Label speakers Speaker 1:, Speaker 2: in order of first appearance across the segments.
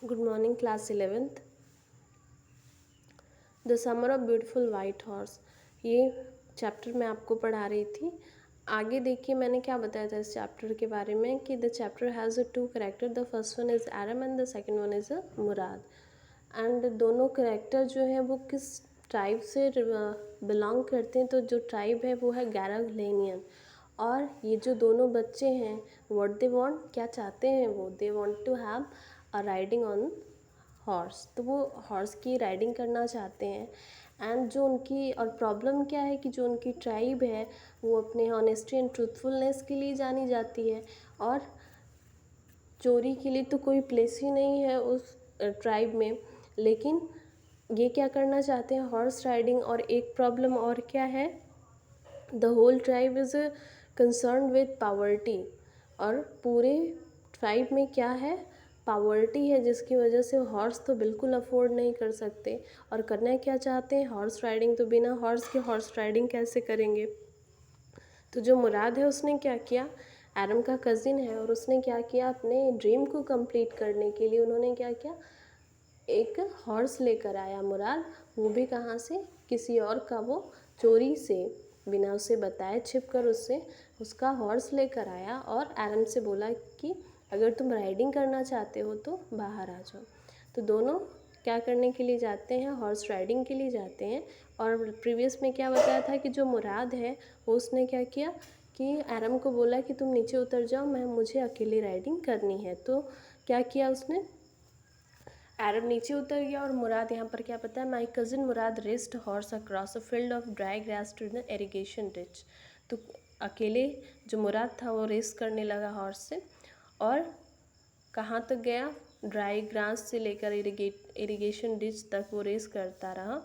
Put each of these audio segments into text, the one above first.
Speaker 1: Good morning class 11th। The summer of beautiful white horse, ये chapter मैं आपको पढ़ा रही थी। आगे देखिए मैंने क्या बताया था इस चैप्टर के बारे में कि the chapter has a two character, the first one is Aram and the second one is a Mourad. And दोनों कैरेक्टर जो हैं वो किस ट्राइब से बिलोंग करते हैं, तो जो ट्राइब है वो है गैराग्लेनियन। और ये जो दोनों बच्चे हैं व्हाट दे वांट, क्या चाहते हैं वो, they want to have a riding on horse, तो वो हॉर्स की राइडिंग करना चाहते हैं। एंड जो उनकी और प्रॉब्लम क्या है कि जो उनकी ट्राइब है वो अपने ऑनेस्टी एंड ट्रूथफुलनेस के लिए जानी जाती है, और चोरी के लिए तो कोई प्लेस ही नहीं है उस ट्राइब में। लेकिन ये क्या करना चाहते हैं, हॉर्स राइडिंग। और एक प्रॉब्लम और क्या है, the whole tribe is concern with poverty. और पूरे ट्राइब में क्या है, पावर्टी है, जिसकी वजह से हॉर्स तो बिल्कुल अफोर्ड नहीं कर सकते। और करना क्या चाहते हैं, हॉर्स राइडिंग। तो बिना हॉर्स के हॉर्स राइडिंग कैसे करेंगे। तो जो मुराद है उसने क्या किया, एरम का कज़िन है, और उसने क्या किया, अपने ड्रीम को कंप्लीट करने के लिए उन्होंने क्या किया, एक हॉर्स लेकर आया मुराद। वो भी कहाँ से, किसी और का वो चोरी से, बिना उसे बताए छिप कर उससे उसका हॉर्स लेकर आया और एरम से बोला कि अगर तुम राइडिंग करना चाहते हो तो बाहर आ जाओ। तो दोनों क्या करने के लिए जाते हैं, हॉर्स राइडिंग के लिए जाते हैं। और प्रीवियस में क्या बताया था कि जो मुराद है वो उसने क्या किया कि एरम को बोला कि तुम नीचे उतर जाओ, मुझे अकेली राइडिंग करनी है। तो क्या किया उसने, एरम नीचे उतर गया और मुराद यहाँ पर क्या पता है, my cousin Mourad raced horse across a field of dry grass to the irrigation ditch. तो अकेले जो मुराद था वो रेस करने लगा हॉर्स से, और कहाँ तक गया, ड्राई ग्रास से लेकर इरिगेशन डिच तक वो रेस करता रहा।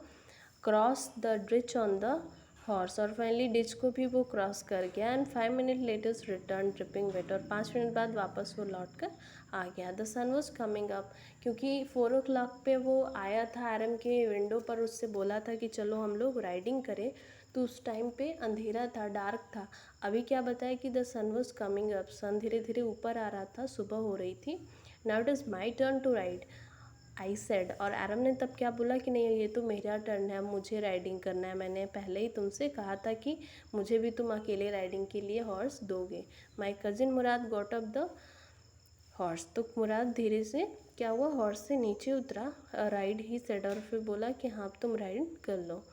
Speaker 1: Cross the ditch on the horse, और फाइनली डिच को भी वो क्रॉस कर गया। And 5 minute laters return tripping wait, और 5 मिनट बाद वापस वो लौट कर आ गया। The sun was coming up, क्योंकि 4 o'clock पे वो आया था एरम के विंडो पर, उससे बोला था कि चलो हम लोग राइडिंग करें। तो उस टाइम पे अंधेरा था, डार्क था। अभी क्या बताया कि the sun was coming up, sun धीरे धीरे ऊपर आ रहा था, सुबह हो रही थी। Now it is my turn to ride, I said. और एरम ने तब क्या बोला कि नहीं ये तो मेरा टर्न है, मुझे राइडिंग करना है, मैंने पहले ही तुमसे कहा था कि मुझे भी तुम अकेले राइडिंग के लिए हॉर्स दोगे। My cousin Mourad got up the horse, तो मुराद धीरे से क्या हुआ, हॉर्स से नीचे उतरा। राइड ही सेड, और फिर बोला कि हाँ तुम राइड कर लो।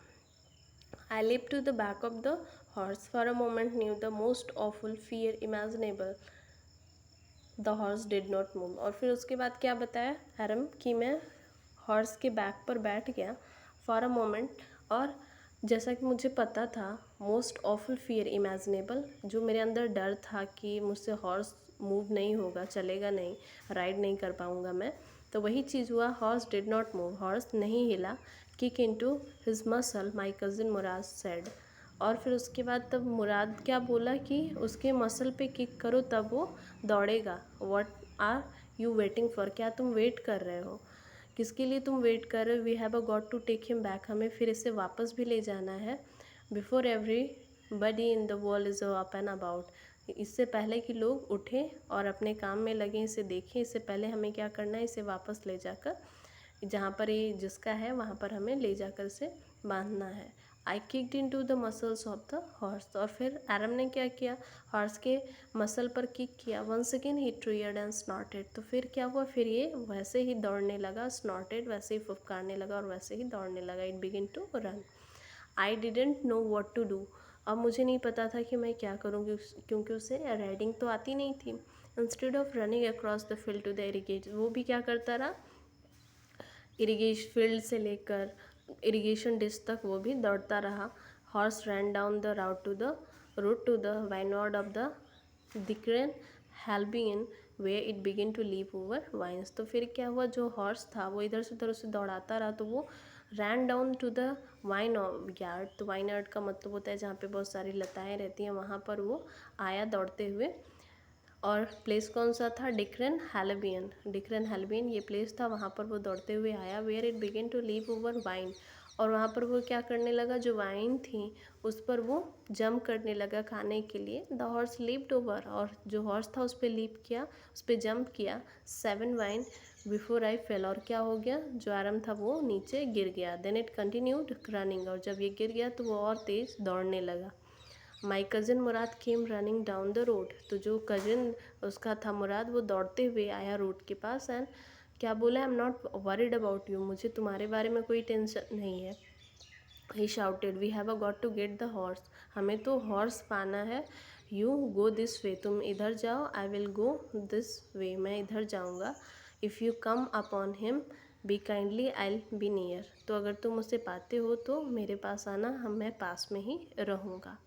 Speaker 1: I leap to the back of the horse for a moment, knew the most awful fear imaginable, the horse did not move. और फिर उसके बाद क्या बताया एरम कि मैं हॉर्स के बैक पर बैठ गया फॉर अ मोमेंट, और जैसा कि मुझे पता था, मोस्ट ऑफुल फियर इमेजिनेबल, जो मेरे अंदर डर था कि मुझसे हॉर्स मूव नहीं होगा, चलेगा नहीं, राइड नहीं कर पाऊँगा मैं, तो वही चीज़ हुआ। Horse did not move, horse नहीं हिला। Kick into his muscle, my cousin Murad said. और फिर उसके बाद तब मुराद क्या बोला कि उसके मसल पे किक करो तब वो दौड़ेगा। What are you waiting for, क्या तुम वेट कर रहे हो, किसके लिए तुम वेट कर रहे हो। We have a got to take him back, हमें फिर इसे वापस भी ले जाना है। Before everybody in the world is up and about, इससे पहले कि लोग उठें और अपने काम में लगें, इसे देखें, इससे पहले हमें क्या करना है, इसे वापस ले जाकर जहाँ पर ये जिसका है वहाँ पर हमें ले जाकर इसे बांधना है। I kicked into the muscles of the horse, और फिर एरम ने क्या किया, हॉर्स के मसल पर किक किया। Once again he reared and snorted, तो फिर क्या हुआ, फिर ये वैसे ही दौड़ने लगा, स्नॉटेड वैसे ही फुफकारने लगा और वैसे ही दौड़ने लगा। It begin to run. I didn't know what to do, अब मुझे नहीं पता था कि मैं क्या करूँगी, क्योंकि उसे राइडिंग तो आती नहीं थी। Instead of running across the field to the irrigate, वो भी क्या करता रहा, इरिगेशन फील्ड से लेकर इरिगेशन डिश तक वो भी दौड़ता रहा। Horse ran down the route to the vineyard of the Dikran Halabian where it begin to leap over vines. तो फिर क्या हुआ, जो हॉर्स था वो इधर से उधर उसे दौड़ाता रहा, तो वो ran down to the vineyard, तो वाइन यार्ड का मतलब होता है जहाँ पे बहुत सारी लताएँ रहती हैं, वहाँ पर वो आया दौड़ते हुए। और प्लेस कौन सा था, डिक्रेन हेल्बियन, डिक्रेन हेल्बियन ये प्लेस था, वहाँ पर वो दौड़ते हुए आया। Where it begin to leap over vine, और वहाँ पर वो क्या करने लगा, जो वाइन थी उस पर वो जंप करने लगा खाने के लिए। द हॉर्स लीप्ड ओवर, और जो हॉर्स था उस पर लीप किया, उस पर जंप किया 7 वाइन बिफोर आई फेल, और क्या हो गया, जो आरम था वो नीचे गिर गया। देन इट कंटिन्यूड रनिंग, और जब ये गिर गया तो वो और तेज़ दौड़ने लगा। My cousin Murad came running down the road, तो जो कज़न उसका था मुराद वो दौड़ते हुए आया रोड के पास। एंड क्या बोला, I am not worried about you, मुझे तुम्हारे बारे में कोई टेंशन नहीं है। He shouted, we have a got to get the horse, हमें तो हॉर्स पाना है। यू गो दिस वे, तुम इधर जाओ, I will go this way, मैं इधर जाऊँगा। If you come upon him B kindly I be near, तो अगर तुम उसे पाते हो तो मेरे पास आना, हम मैं पास में ही रहूँगा।